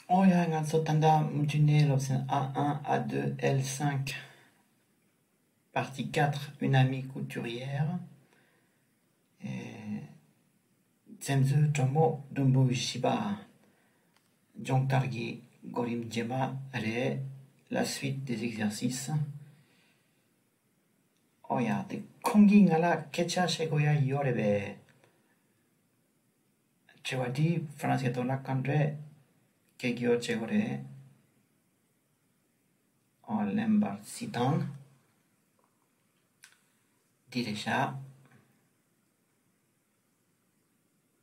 Oh, il y a un tanda mutune l'option A1, A2, L5, partie 4, une amie couturière. Tsenzu tomo dumbu shiba, jongtargi gorim jema re, la suite des exercices. Oh, il y a des kongi ngala kecha shegoya yorebe. Chewadi, français la kandre, kegyo chegore. En lembar sitang. Direcha.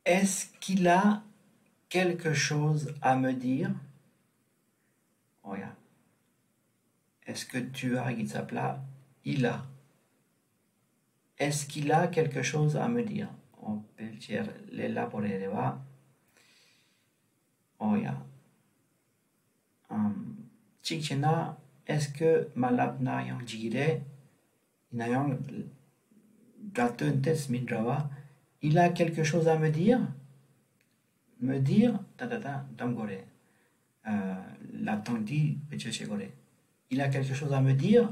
Est-ce qu'il a quelque chose à me dire? Oh yeah. Est-ce que tu as Gitsapla? Il a. Est-ce qu'il a quelque chose à me dire? On peut dire l'élaborer. Oh yeah. Chikchena, est-ce que malabna yang jire? Inayang datentes mindrawa. Il a quelque chose à me dire? Me dire, damgore. L'attendi, gore. Il a quelque chose à me dire?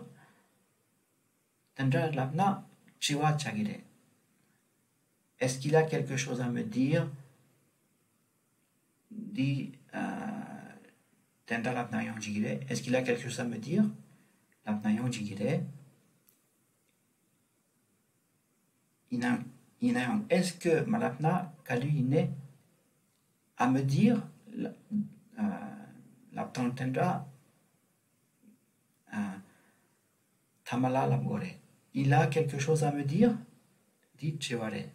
Tendra labna, chiwa chagire. Est-ce qu'il a quelque chose à me dire? Dit, tendra labna yang jigire. Est-ce qu'il a quelque chose à me dire? Labna yang jigire. Est-ce que malapna kaluine à me dire la tendra tamala labgore. Il a quelque chose à me dire? Dit chevare.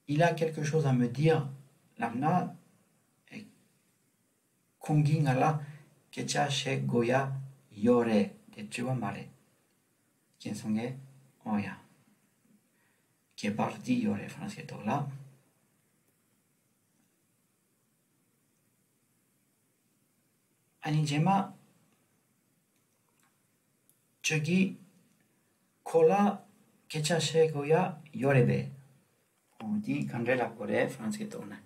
Il a quelque chose à me dire. Lamna kongi ngala kecha she goya yore de chiwa mare. Kiensonge oya. Che parti yore français là. Anijema chegi kola kecha she goya yorebe. On dit kandrela kore français là.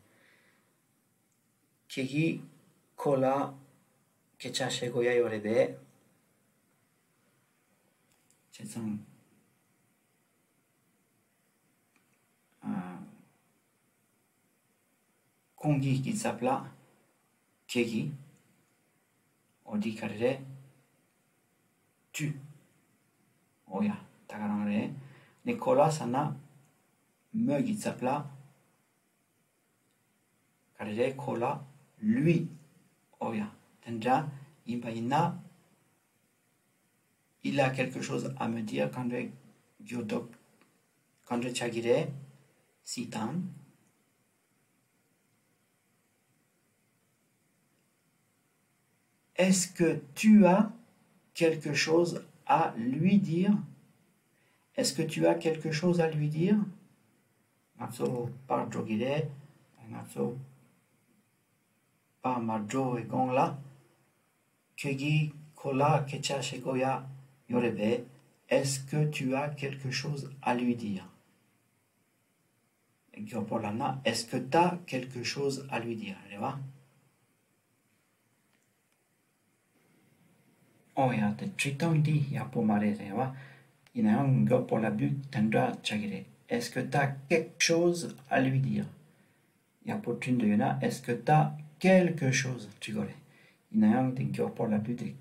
Kegi kola kecha she goya yorebe. Chetsang kongi Gitsapla kegi on dit carré tu oya tagarangre Nicolas sana me Gitsapla carré kola lui oya tendra imbaina il a quelque chose à me dire quand gyodok quand chagire sitan. Est-ce que tu as quelque chose à lui dire? Est-ce que tu as quelque chose à lui dire? Matso par drogire, matso par madro et gongla, kegi kola kecha shegoya yorebe. Est-ce que tu as quelque chose à lui dire? Est-ce que tu as quelque chose à lui dire? Oh ya te triton di ya pomare rewa. Inayang go pour la but tendra chagire. Est-ce que tu as quelque chose à lui dire? Ya potrin de yona. Est-ce que tu as quelque chose? Chigore. Inayang te go pour la but de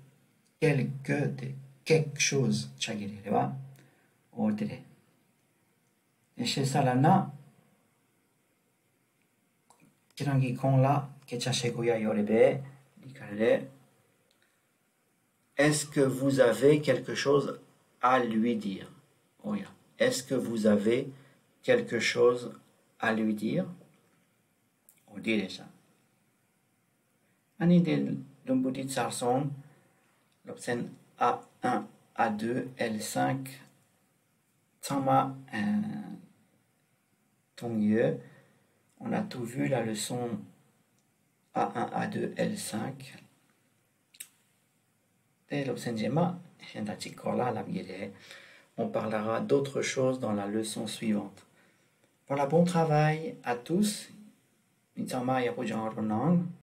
quelque chose chagire rewa. O dire. Et chez Salana. Kirangi kon la kecha shegoya yorebe. Dikare. Est-ce que vous avez quelque chose à lui dire? Oh yeah. Est-ce que vous avez quelque chose à lui dire? On dirait ça. Ani de l'ombutit sarson, l'option A1, A2, L5, Tama, ton mieux. On a tout vu la leçon A1, A2, L5. On parlera d'autres choses dans la leçon suivante. Voilà, bon travail à tous.